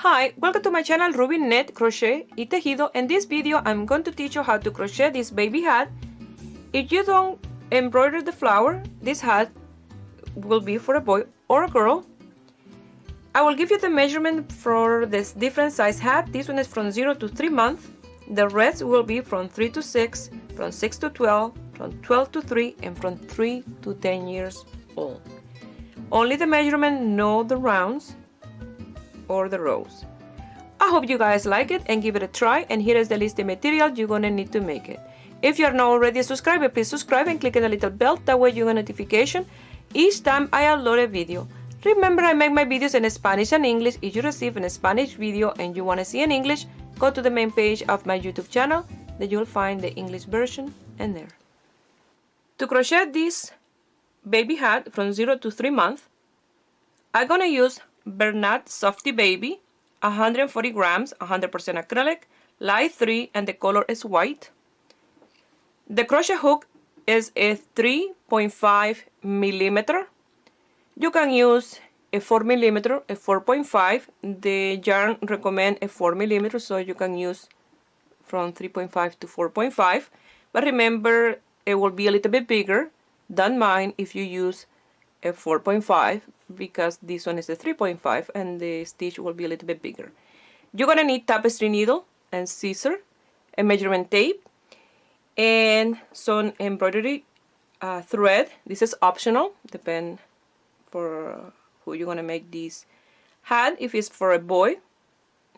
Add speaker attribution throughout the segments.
Speaker 1: Hi, welcome to my channel Ruby Knit, Crochet y Tejido. In this video I'm going to teach you how to crochet this baby hat. If you don't embroider the flower, this hat will be for a boy or a girl. I will give you the measurement for this different size hat. This one is from 0 to 3 months. The rest will be from 3 to 6, from 6 to 12, from 12 to 3, and from 3 to 10 years old. Only the measurement, no the rounds or the rows. I hope you guys like it and give it a try, and here is the list of material you're gonna need to make it. If you're not already a subscriber, please subscribe and click on the little bell, that way you get a notification each time I upload a video. Remember, I make my videos in Spanish and English. If you receive a Spanish video and you want to see in English, go to the main page of my YouTube channel, that you'll find the English version in there. To crochet this baby hat from 0 to 3 months, I'm gonna use Bernat Softy Baby, 140 grams, 100% acrylic, light 3, and the color is white. The crochet hook is a 3.5 millimeter. You can use a 4 millimeter, a 4.5. The yarn recommend a 4 millimeter, so you can use from 3.5 to 4.5. But remember, it will be a little bit bigger than mine if you use a 4.5, because this one is a 3.5 and the stitch will be a little bit bigger. You're gonna need tapestry needle and scissor, a measurement tape, and some embroidery thread. This is optional, depend for who you're gonna make this hat. If it's for a boy,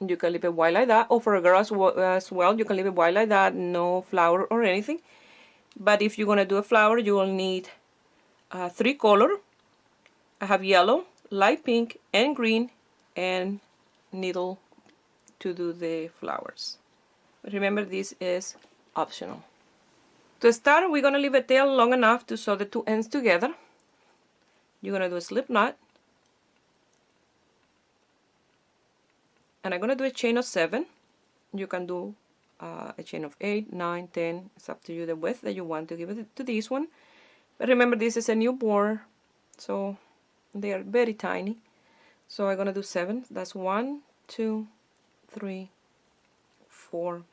Speaker 1: you can leave it white like that, or for a girl as well, you can leave it white like that, no flower or anything. But if you're gonna do a flower, you will need 3 colors. I have yellow, light pink, and green, and needle to do the flowers. But remember, this is optional. To start, we're going to leave a tail long enough to sew the 2 ends together. You're going to do a slip knot. And I'm going to do a chain of 7. You can do a chain of 8, 9, 10. It's up to you the width that you want to give it to this one. But remember, this is a newborn, so they are very tiny. So I'm gonna do 7. That's 1, 2, 3, 4,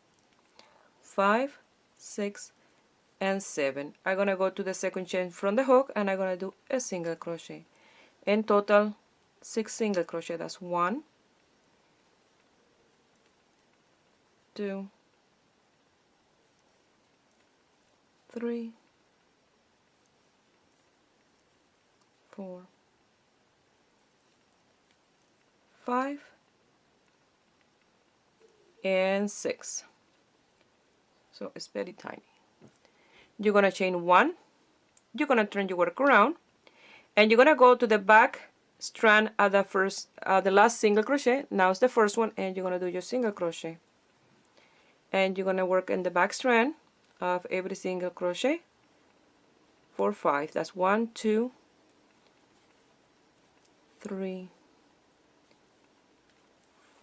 Speaker 1: 5, 6, and 7. I'm gonna go to the second chain from the hook, and I'm gonna do a single crochet. In total, 6 single crochet. That's 1, 2, 3, 4, 5, and 6. So it's very tiny. You're gonna chain 1. You're gonna turn your work around, and you're gonna go to the back strand at the last single crochet. Now it's the first one, and you're gonna do your single crochet, and you're gonna work in the back strand of every single crochet for 5. That's 1, 2, 3,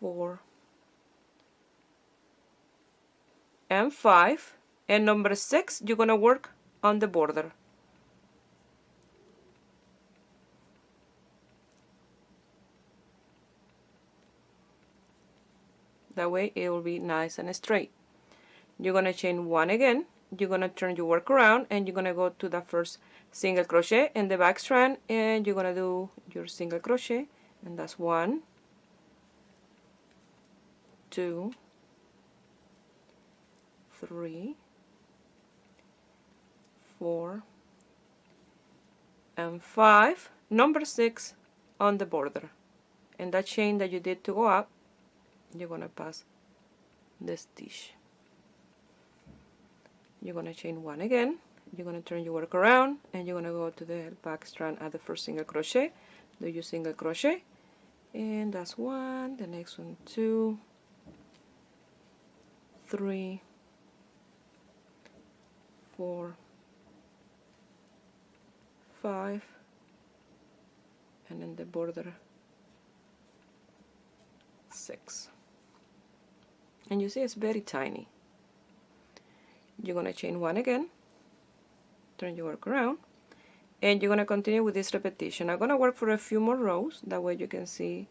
Speaker 1: 4, and 5, and number 6 you're gonna work on the border. That way it will be nice and straight. You're gonna chain 1 again. You're gonna turn your work around, and you're gonna go to the first single crochet in the back strand, and you're gonna do your single crochet, and that's 1, 2, 3, 4, and 5. Number 6 on the border. And that chain that you did to go up, you're gonna pass the stitch. You're gonna chain 1 again. You're gonna turn your work around, and you're gonna go to the back strand at the first single crochet, do your single crochet, and that's 1. The next one, 2, 3, 4, 5, and in the border 6. And you see it's very tiny. You're gonna chain 1 again, turn your work around, and you're gonna continue with this repetition. I'm gonna work for a few more rows, that way you can see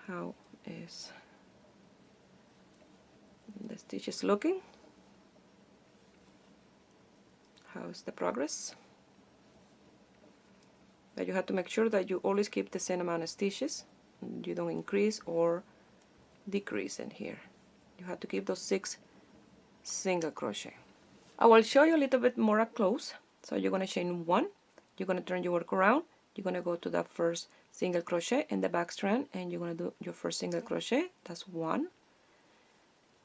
Speaker 1: how is the stitches looking. How's the progress? But you have to make sure that you always keep the same amount of stitches. You don't increase or decrease in here. You have to keep those 6 single crochet. I will show you a little bit more up close. So you're going to chain 1, you're going to turn your work around, you're going to go to that first single crochet in the back strand, and you're going to do your first single crochet. That's 1.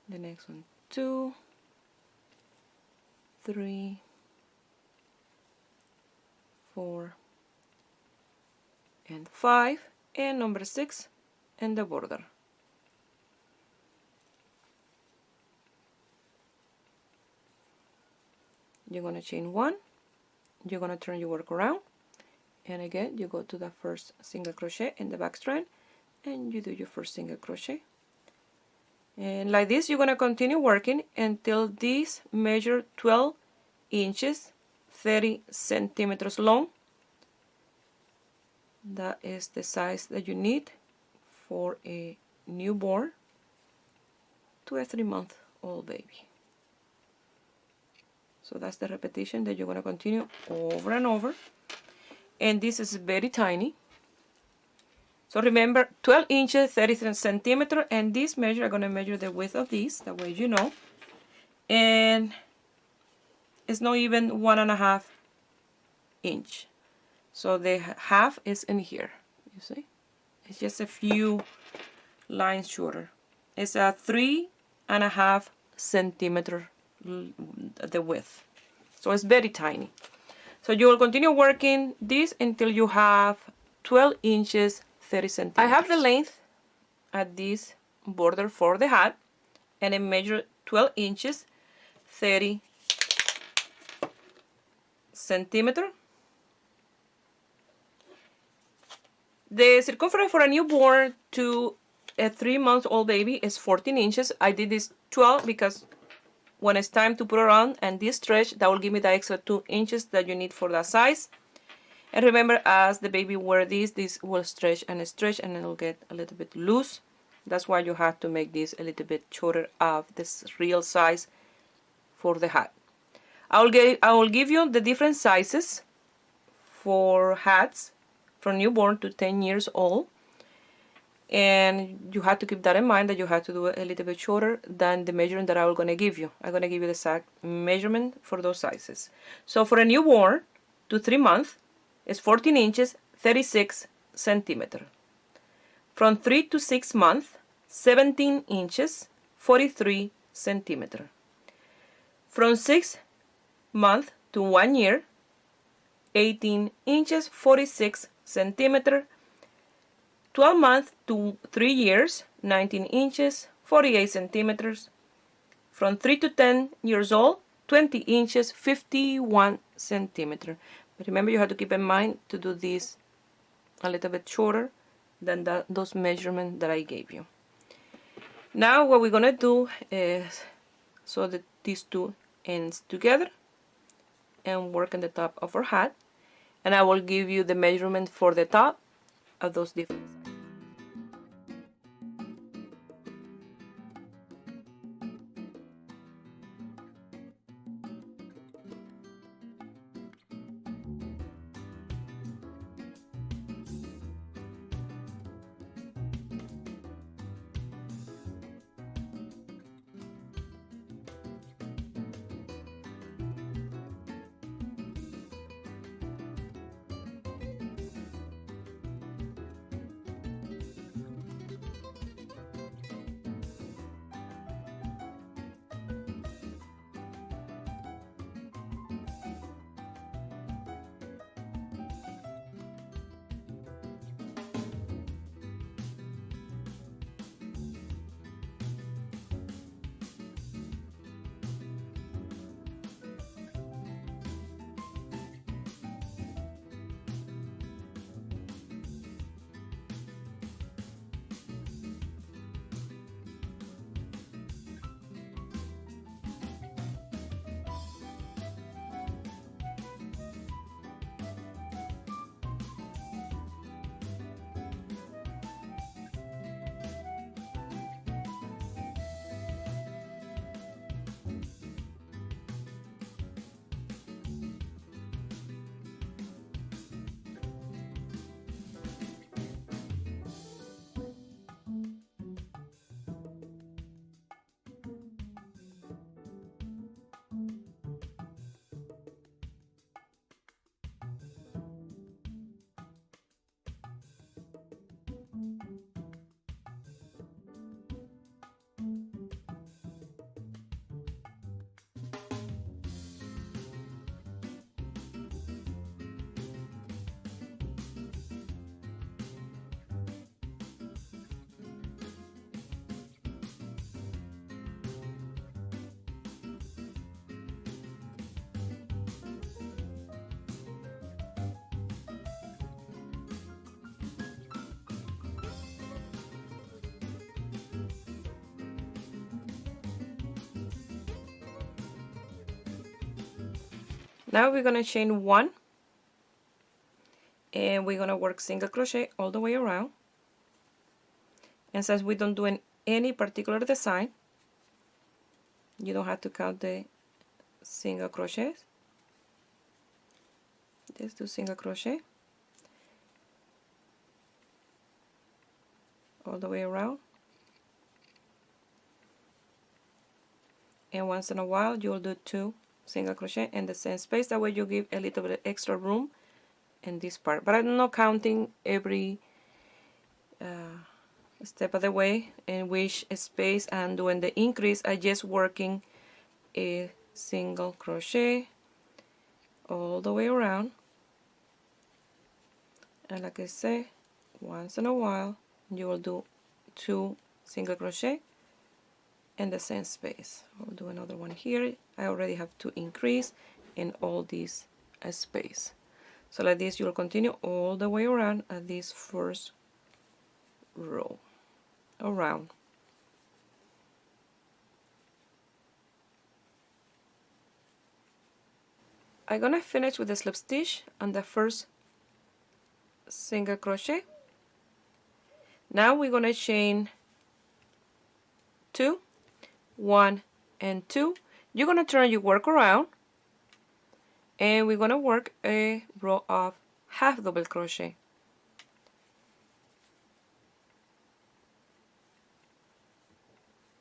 Speaker 1: The next one, 2, 3, 4, and 5, and number 6 in the border. You're going to chain 1, you're going to turn your work around, and again you go to the first single crochet in the back strand and you do your first single crochet, and like this you're going to continue working until these measure 12 inches 30 centimeters long. That is the size that you need for a newborn to a 3-month-old baby. So that's the repetition that you're going to continue over and over. And this is very tiny. So remember, 12 inches, 30 centimeters, and this measure, I'm going to measure the width of this, that way you know. And it's not even 1.5 inch. So the half is in here, you see? It's just a few lines shorter. It's a 3.5 centimeter the width, so it's very tiny. So you will continue working this until you have 12 inches 30 centimeters. I have the length at this border for the hat, and I measure 12 inches 30 centimeters. The circumference for a newborn to a 3-month-old baby is 14 inches. I did this 12 because when it's time to put it on and this stretch, that will give me the extra 2 inches that you need for that size. And remember, as the baby wears this will stretch and it'll get a little bit loose. That's why you have to make this a little bit shorter of this real size for the hat. I will give you the different sizes for hats from newborn to 10 years old. And you have to keep that in mind, that you have to do it a little bit shorter than the measurement that I'm going to give you. I'm going to give you the exact measurement for those sizes. So for a newborn to 3 months, it's 14 inches, 36 centimeters. From 3 to 6 months, 17 inches, 43 centimeters. From 6 months to 1 year, 18 inches, 46 centimeters. 12 months to 3 years, 19 inches, 48 centimeters. From 3 to 10 years old, 20 inches, 51 centimeters. But remember, you have to keep in mind to do this a little bit shorter than those measurements that I gave you. Now what we're going to do is sew these 2 ends together and work on the top of our hat. And I will give you the measurement for the top of those different sizes. Now we're gonna chain 1, and we're gonna work single crochet all the way around. And since we don't do any particular design, you don't have to count the single crochets. Just do single crochet all the way around. And once in a while you'll do 2 single crochet in the same space. That way you give a little bit extra room in this part. But I'm not counting every step of the way in which space I'm doing the increase. I just working a single crochet all the way around. And like I say, once in a while you will do 2 single crochet in the same space. I'll do another one here. I already have 2 increase in all this space. So like this, you will continue all the way around at this first row around. I'm gonna finish with the slip stitch on the first single crochet. Now we're gonna chain 2, 1 and 2. You're gonna turn your work around, and we're gonna work a row of half double crochet.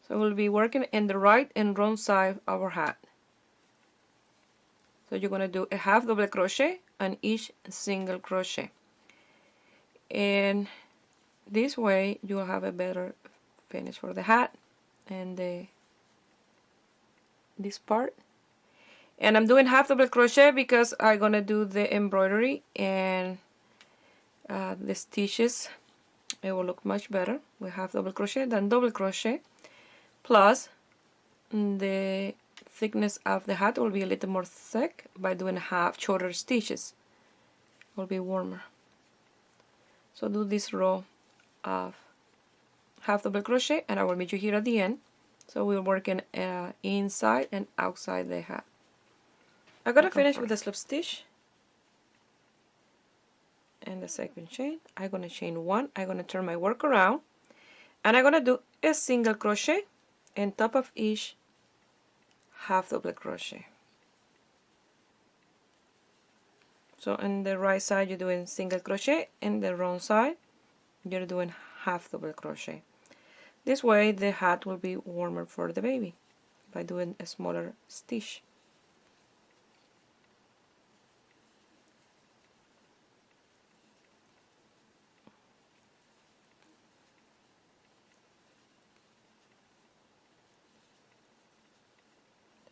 Speaker 1: So we'll be working in the right and wrong side of our hat. So you're gonna do a half double crochet on each single crochet, and this way you'll have a better finish for the hat and this part. And I'm doing half double crochet because I'm gonna do the embroidery and the stitches. It will look much better with half double crochet than double crochet. Plus the thickness of the hat will be a little more thick by doing half shorter stitches. It will be warmer. So do this row of half double crochet, and I will meet you here at the end. So we're working inside and outside the hat. I'm gonna finish with the slip stitch and the second chain. I'm gonna chain 1. I'm gonna turn my work around, and I'm gonna do a single crochet on top of each half double crochet. So on the right side you're doing single crochet, and the wrong side you're doing half double crochet. This way the hat will be warmer for the baby by doing a smaller stitch.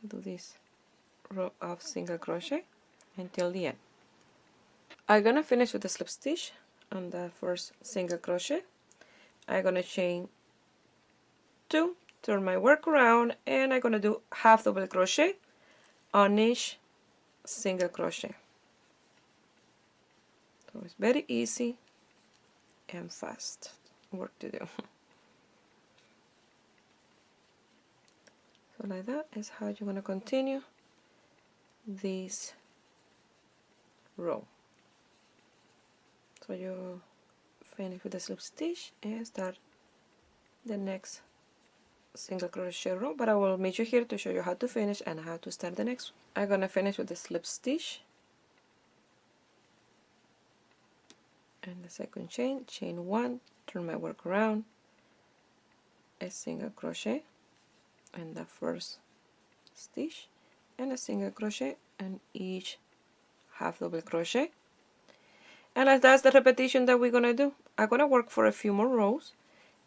Speaker 1: Do this row of single crochet until the end. I'm gonna finish with the slip stitch on the first single crochet. I'm gonna chain 2, turn my work around, and I'm gonna do half double crochet on each single crochet. So it's very easy and fast work to do. So like that is how you're gonna continue this row. So you finish with the slip stitch and start the next single crochet row, but I will meet you here to show you how to finish and how to start the next one. I'm gonna finish with the slip stitch and the second chain, chain 1, turn my work around, a single crochet in the first stitch, and a single crochet in each half double crochet. And that's the repetition that we're gonna do. I'm gonna work for a few more rows,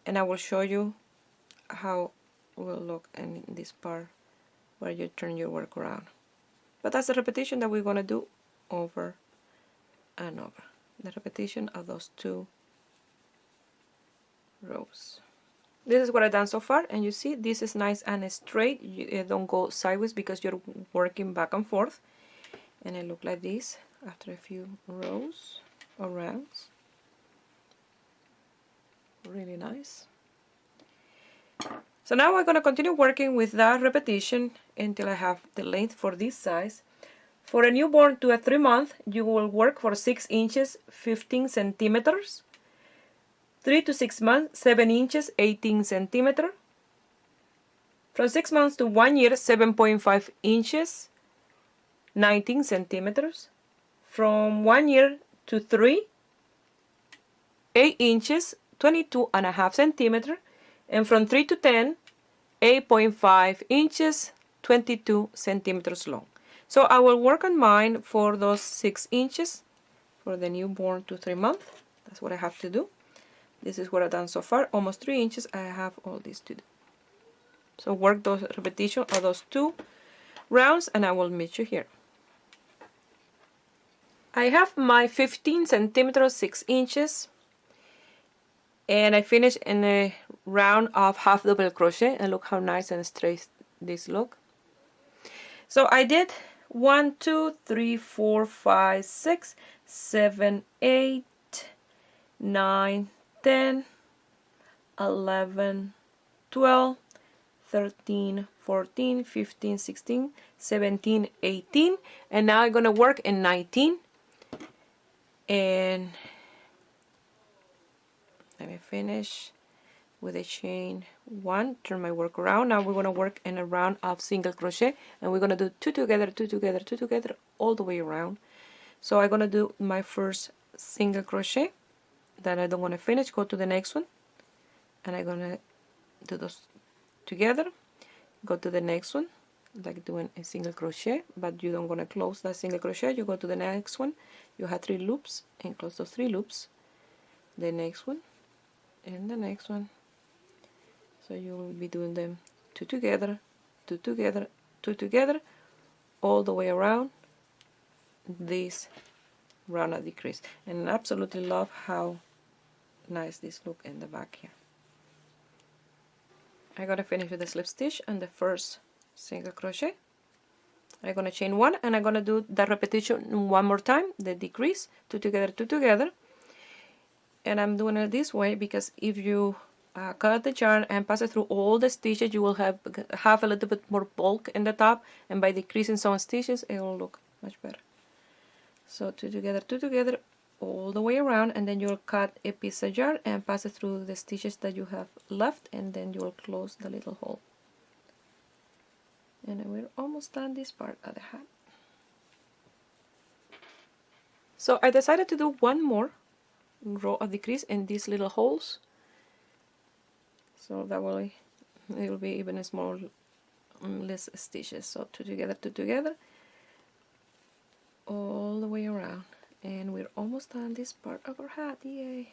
Speaker 1: and I will show you how it will look in this part where you turn your work around. But that's the repetition that we're gonna do over and over. The repetition of those 2 rows. This is what I've done so far, and you see this is nice and straight. You don't go sideways because you're working back and forth, and it looks like this after a few rows or rounds. Really nice. So now we're going to continue working with that repetition until I have the length for this size. For a newborn to a 3-month, you will work for 6 inches, 15 centimeters. 3 to 6 months, 7 inches, 18 centimeters. From 6 months to 1 year, 7.5 inches, 19 centimeters. From 1 year to 3, 8 inches, 22.5 centimeters. And from 3 to 10, 8.5 inches, 22 centimeters long. So I will work on mine for those 6 inches for the newborn to 3 months. That's what I have to do. This is what I've done so far. Almost 3 inches. I have all this to do. So work those repetitions of those 2 rounds and I will meet you here. I have my 15 centimeters, 6 inches. And I finished in a round of half double crochet. And look how nice and straight this look. So I did 1, 2, 3, 4, 5, 6, 7, 8, 9, 10, 11, 12, 13, 14, 15, 16, 17, 18. And now I'm going to work in 19. And let me finish with a chain 1, turn my work around. Now we're going to work in a round of single crochet and we're going to do 2 together, 2 together, 2 together all the way around. So I'm going to do my first single crochet that I don't want to finish, go to the next one and I'm going to do those together, go to the next one like doing a single crochet, but you don't want to close that single crochet. You go to the next one, you have 3 loops and close those 3 loops, the next one and the next one. So you will be doing them 2 together, 2 together, 2 together, all the way around this round of decrease. And I absolutely love how nice this look in the back here. I'm gonna finish with the slip stitch and the first single crochet. I'm gonna chain 1 and I'm gonna do that repetition 1 more time, the decrease, 2 together, 2 together. And I'm doing it this way because if you cut the yarn and pass it through all the stitches, you will have a little bit more bulk in the top, and by decreasing some stitches it will look much better. So 2 together all the way around, and then you'll cut a piece of yarn and pass it through the stitches that you have left, and then you'll close the little hole. And we're almost done this part of the hat. So I decided to do 1 more row of decrease in these little holes, so that way it will be even a small less stitches. So 2 together all the way around, and we're almost done this part of our hat. Yay!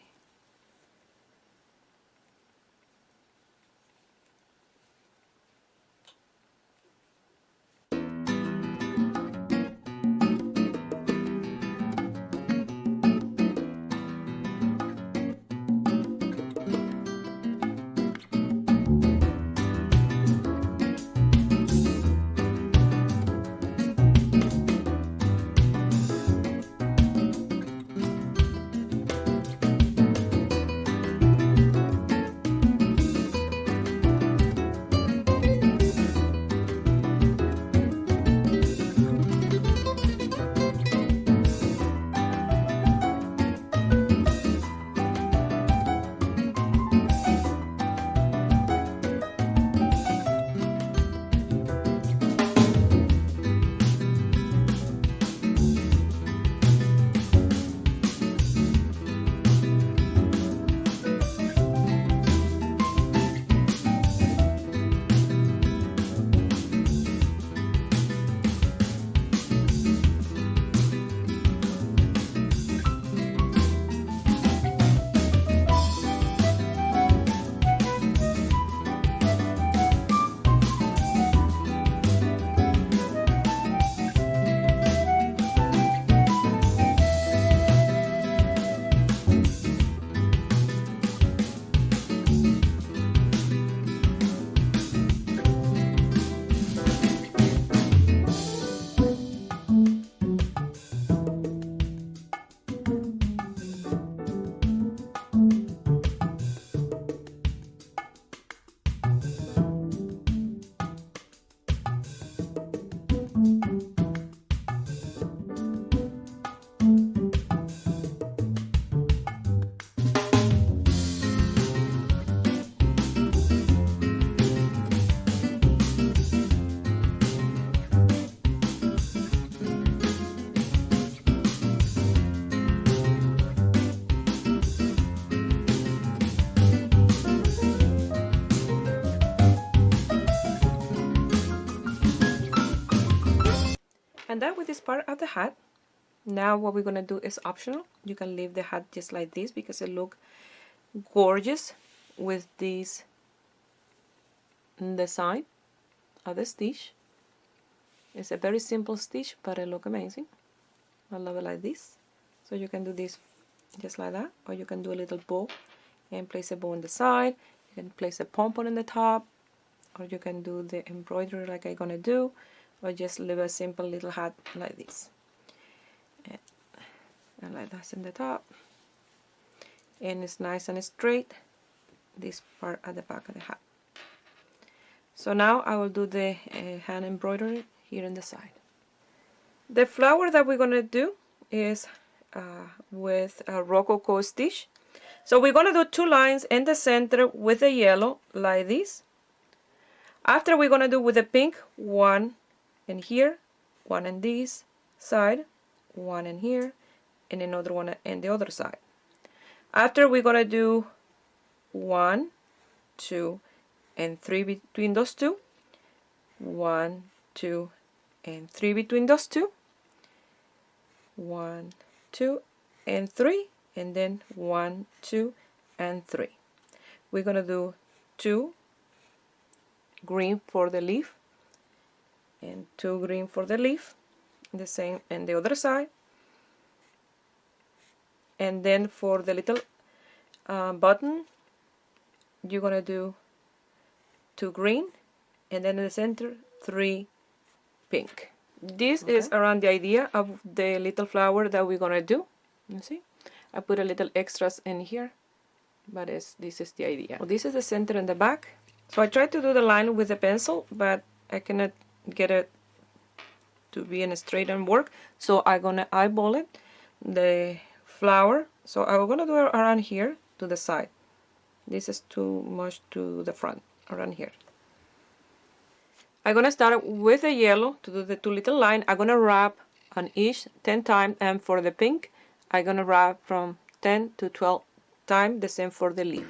Speaker 1: done with this part of the hat. Now what we're gonna do is optional. You can leave the hat just like this because it looks gorgeous with this design of the stitch. It's a very simple stitch, but it looks amazing. I love it like this. So you can do this just like that, or you can do a little bow and place a bow on the side. You can place a pom-pom in the top, or you can do the embroidery like I'm gonna do, or just leave a simple little hat like this. And like that's in the top. And it's nice and straight, this part at the back of the hat. So now I will do the hand embroidery here in the side. The flower that we're gonna do is with a rococo stitch. So we're gonna do 2 lines in the center with the yellow like this. After we're gonna do with the pink, 1 in here, 1 in this side, 1 in here, and another one in the other side. After we're gonna do 1, 2, and 3 between those two. 1, 2, and 3 between those two. 1, 2, and 3, and then 1, 2, and 3. We're gonna do 2 green for the leaf and 2 green for the leaf, the same and the other side. And then for the little button, you're gonna do 2 green, and then in the center 3 pink. This is around the idea of the little flower that we're gonna do. You see, I put a little extras in here, but this is the idea. Well, this is the center and the back. So I tried to do the line with a pencil, but I cannot get it to be in a straight and work. So I'm gonna eyeball it, the flower. So I'm gonna do it around here to the side. This is too much to the front, around here. I'm gonna start with the yellow to do the 2 little lines. I'm gonna wrap on each 10 times, and for the pink I'm gonna wrap from 10 to 12 times, the same for the leaf.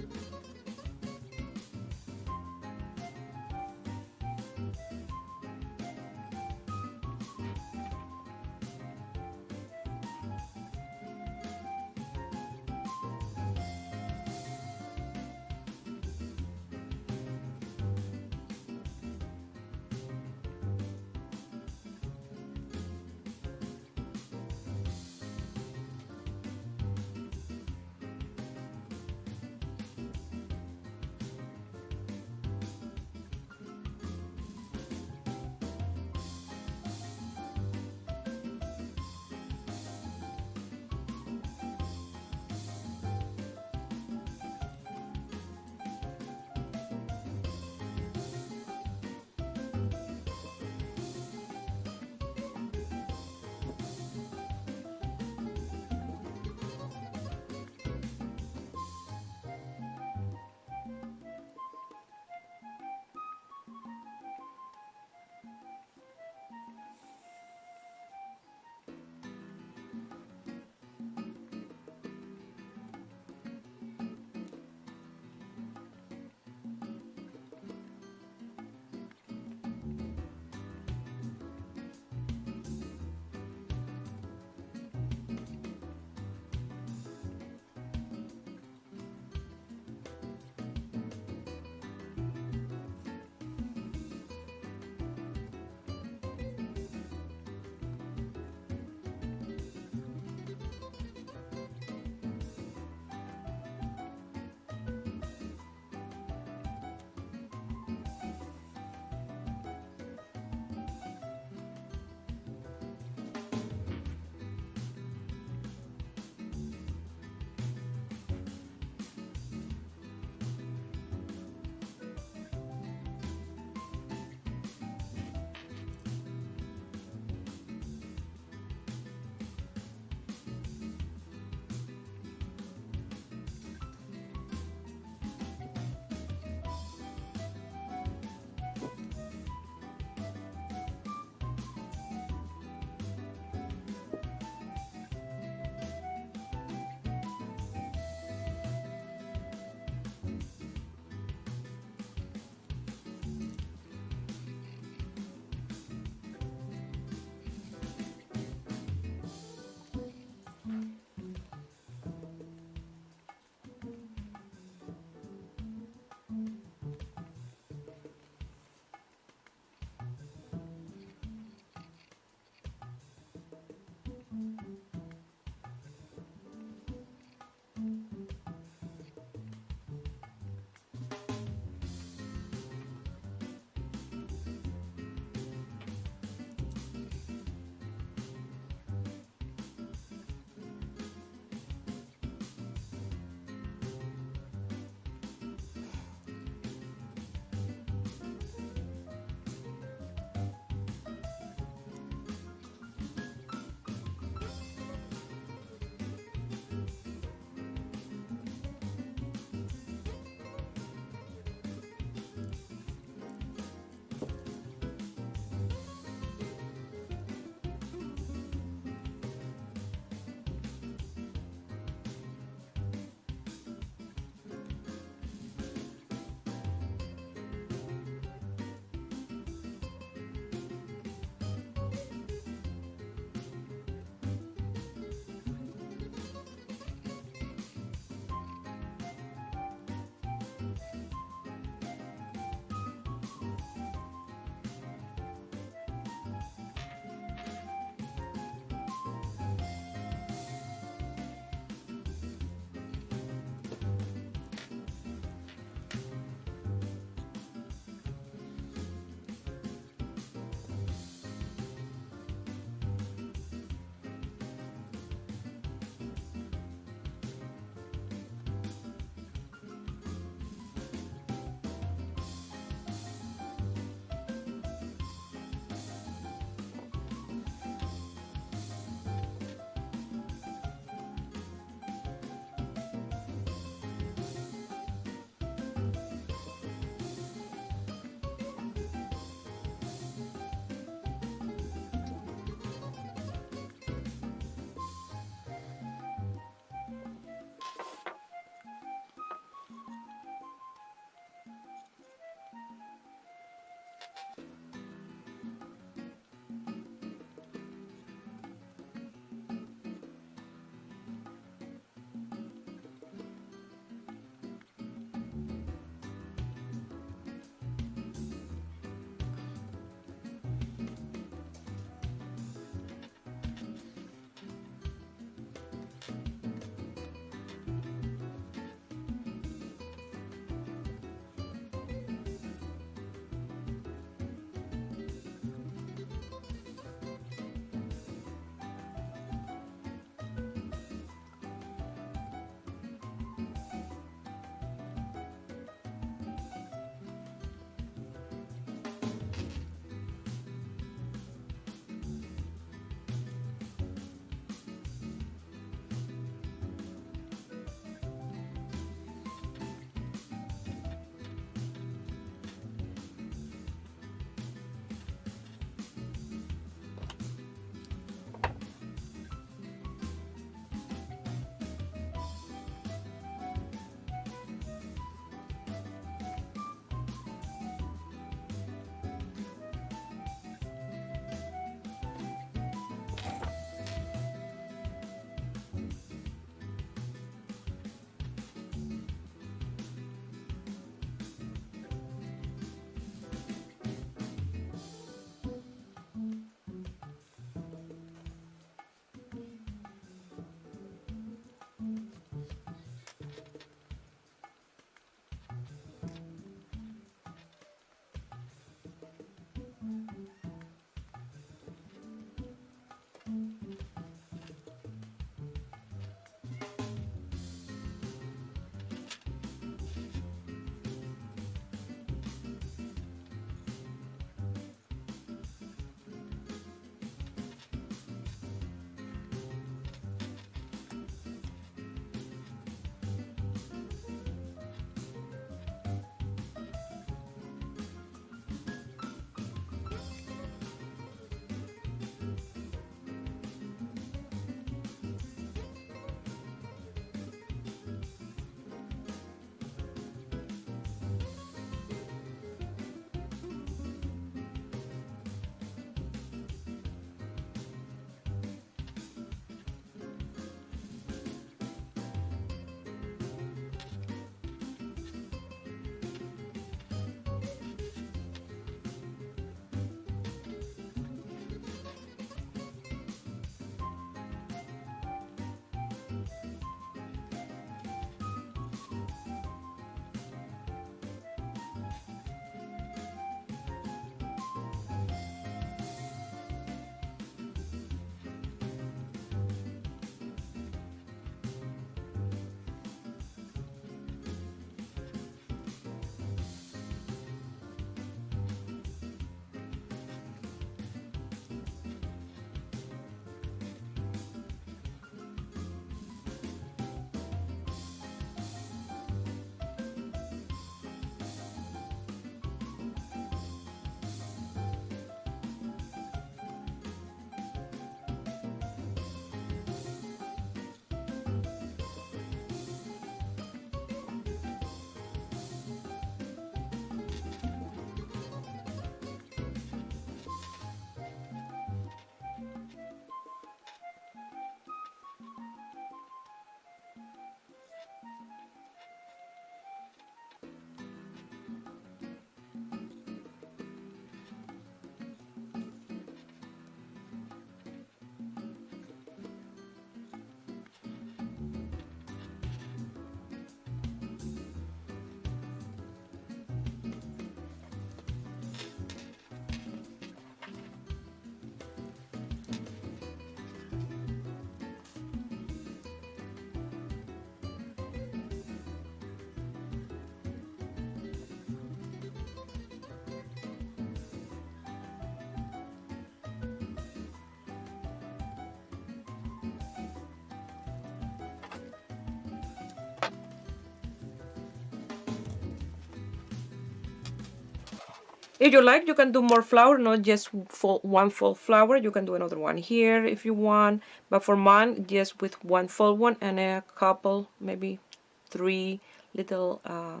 Speaker 1: If you like, you can do more flower, not just one full flower. You can do another one here if you want, but for mine, just with one full one and a couple, maybe 3 little a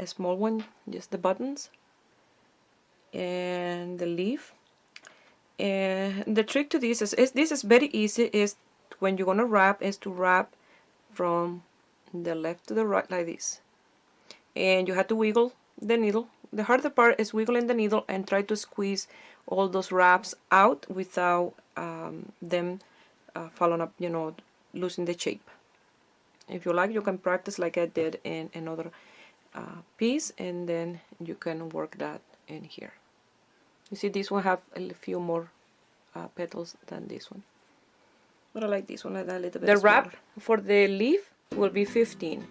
Speaker 1: small one, just the buttons. and the leaf. And the trick to this is this is very easy, is when you're gonna wrap, is to wrap from the left to the right like this, and you have to wiggle the needle. The harder part is wiggling the needle and try to squeeze all those wraps out without them falling up, you know, losing the shape. If you like, you can practice like I did in another piece, and then you can work that in here. You see, this one have a few more petals than this one, but I like this one a little bit smaller. The wrap for the leaf will be 15.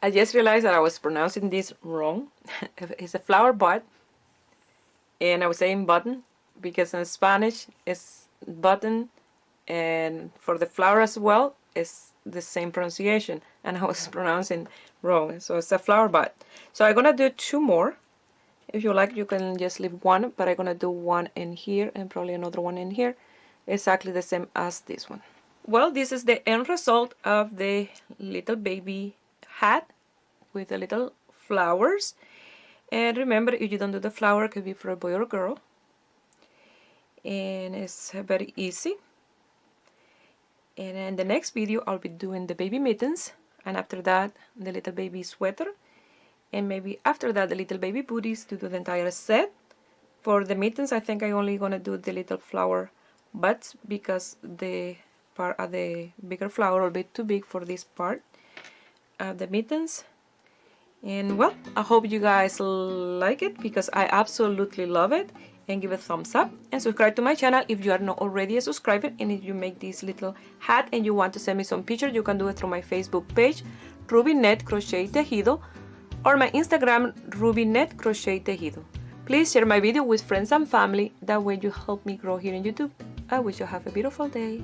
Speaker 1: I just realized that I was pronouncing this wrong. It's a flower bud, and I was saying button because in Spanish it's button, and for the flower as well it's the same pronunciation, and I was pronouncing wrong. So it's a flower bud. So I'm gonna do 2 more. If you like, you can just leave 1, but I'm gonna do 1 in here and probably another 1 in here, exactly the same as this one. Well, this is the end result of the little baby hat with the little flowers. And remember, if you don't do the flower, it could be for a boy or a girl. And it's very easy. And in the next video, I'll be doing the baby mittens, and after that, the little baby sweater, and maybe after that, the little baby booties to do the entire set. For the mittens, I think I'm only gonna do the little flower buds because the part of the bigger flower will be too big for this part of the mittens. And well, I hope you guys like it because I absolutely love it. And give a thumbs up and subscribe to my channel if you are not already a subscriber. And if you make this little hat and you want to send me some pictures, you can do it through my Facebook page, Ruby Net Crochet Tejido, or my Instagram, Ruby Net Crochet Tejido. Please share my video with friends and family. That way you help me grow here on YouTube. I wish you have a beautiful day.